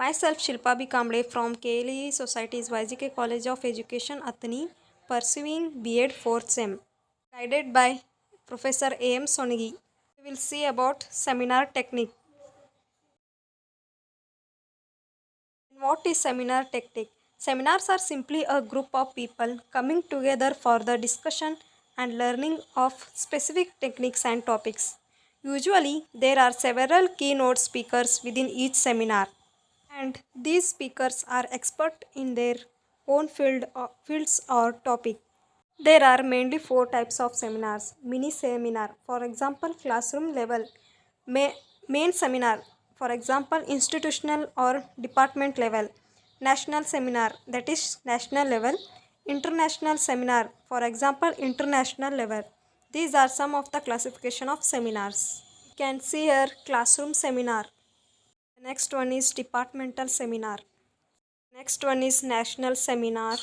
Myself Shilpa B. Kamble from KLE Society's YGK College of Education, Athani, pursuing B.Ed 4th SEM, guided by Professor A.M. Sonigi. We will see about seminar technique. What is seminar technique? Seminars are simply a group of people coming together for the discussion and learning of specific techniques and topics. Usually, there are several keynote speakers within each seminar, and these speakers are expert in their own fields or topic. There are mainly four types of seminars. Mini seminar, for example, classroom level. Main seminar, for example, institutional or department level. National seminar, that is national level. International seminar, for example, international level. These are some of the classification of seminars. You can see here classroom seminar. The next one is departmental seminar. Next one is national seminar.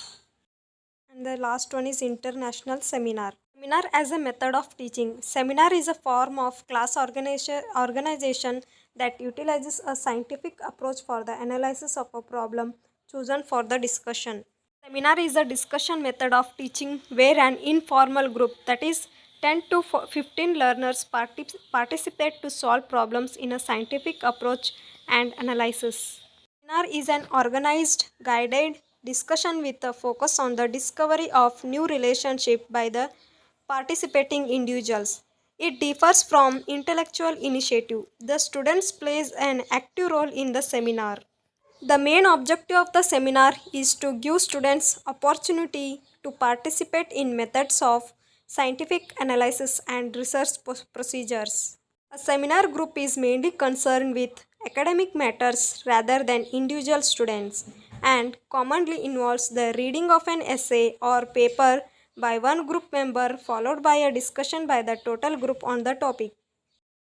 And the last one is international seminar. Seminar as a method of teaching. Seminar is a form of class organization that utilizes a scientific approach for the analysis of a problem chosen for the discussion. Seminar is a discussion method of teaching where an informal group, that is 10 to 15 learners, participate to solve problems in a scientific approach and analysis. Seminar is an organized, guided discussion with a focus on the discovery of new relationship by the participating individuals. It differs from intellectual initiative. The students plays an active role in the seminar. The main objective of the seminar is to give students opportunity to participate in methods of scientific analysis and research procedures. A seminar group is mainly concerned with academic matters rather than individual students and commonly involves the reading of an essay or paper by one group member followed by a discussion by the total group on the topic.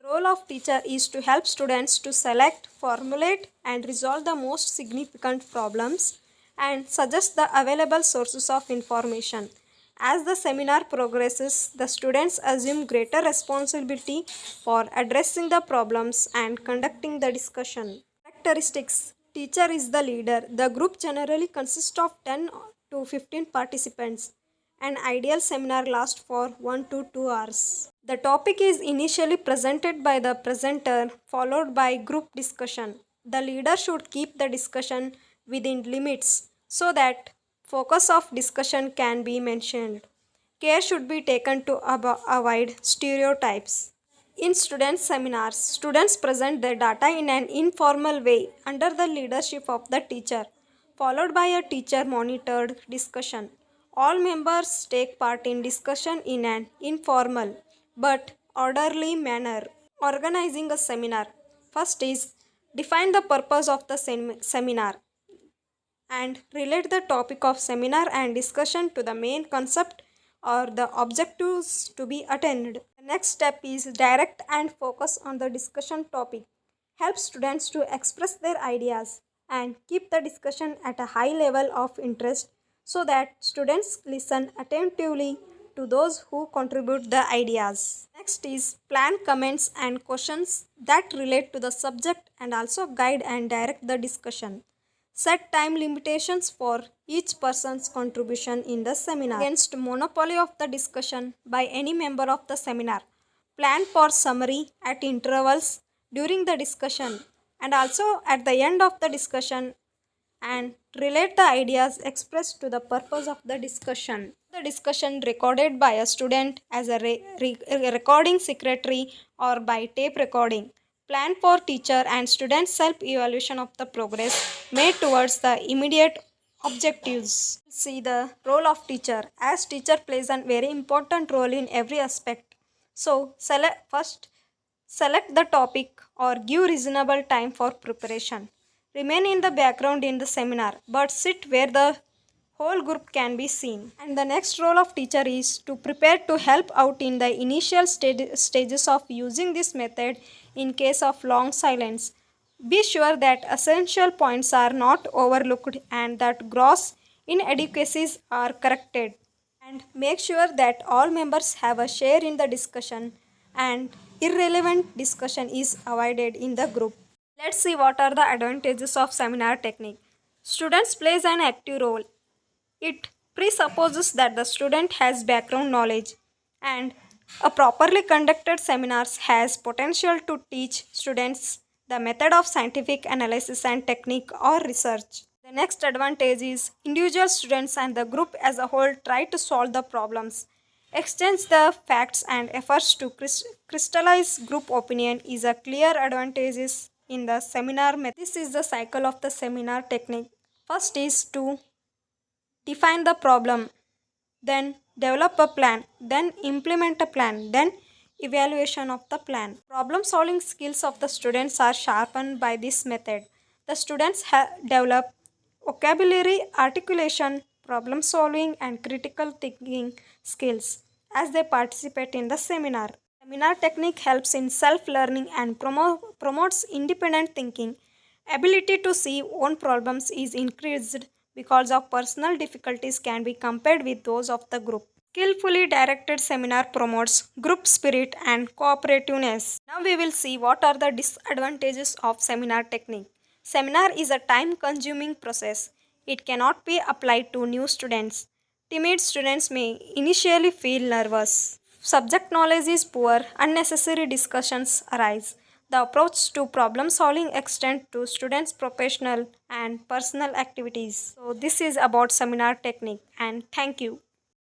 The role of teacher is to help students to select, formulate and resolve the most significant problems and suggest the available sources of information. As the seminar progresses, the students assume greater responsibility for addressing the problems and conducting the discussion. Characteristics. Teacher is the leader. The group generally consists of 10 to 15 participants. An ideal seminar lasts for 1 to 2 hours. The topic is initially presented by the presenter, followed by group discussion. The leader should keep the discussion within limits so that focus of discussion can be mentioned. Care should be taken to avoid stereotypes. In student seminars, students present their data in an informal way under the leadership of the teacher, followed by a teacher-monitored discussion. All members take part in discussion in an informal but orderly manner. Organizing a seminar. First is define the purpose of the seminar and relate the topic of seminar and discussion to the main concept or the objectives to be attained. The next step is direct and focus on the discussion topic. Help students to express their ideas and keep the discussion at a high level of interest so that students listen attentively to those who contribute the ideas. Next is plan comments and questions that relate to the subject and also guide and direct the discussion. Set time limitations for each person's contribution in the seminar. Against monopoly of the discussion by any member of the seminar. Plan for summary at intervals during the discussion and also at the end of the discussion and relate the ideas expressed to the purpose of the discussion. The discussion recorded by a student as a recording secretary or by tape recording. Plan for teacher and student self-evaluation of the progress made towards the immediate objectives. See the role of teacher. As teacher plays a very important role in every aspect. So first select the topic or give reasonable time for preparation. Remain in the background in the seminar but sit where the whole group can be seen. And the next role of teacher is to prepare to help out in the initial stages of using this method in case of long silence. Be sure that essential points are not overlooked and that gross inadequacies are corrected. And make sure that all members have a share in the discussion and irrelevant discussion is avoided in the group. Let's see what are the advantages of seminar technique. Students plays an active role. It presupposes that the student has background knowledge and a properly conducted seminars has potential to teach students the method of scientific analysis and technique or research. The next advantage is individual students and the group as a whole try to solve the problems. Exchange the facts and efforts to crystallize group opinion is a clear advantages in the seminar method. This is the cycle of the seminar technique. First is to define the problem, then develop a plan, then implement a plan, then evaluation of the plan. Problem solving skills of the students are sharpened by this method. The students develop vocabulary, articulation, problem solving, and critical thinking skills as they participate in the seminar. Seminar technique helps in self learning and promotes independent thinking. Ability to see own problems is increased because of personal difficulties can be compared with those of the group. Skillfully directed seminar promotes group spirit and cooperativeness. Now we will see what are the disadvantages of seminar technique. Seminar is a time consuming process. It cannot be applied to new students. Timid students may initially feel nervous. Subject knowledge is poor, unnecessary discussions arise. The approach to problem solving extends to students' professional and personal activities. So, this is about seminar technique, and thank you.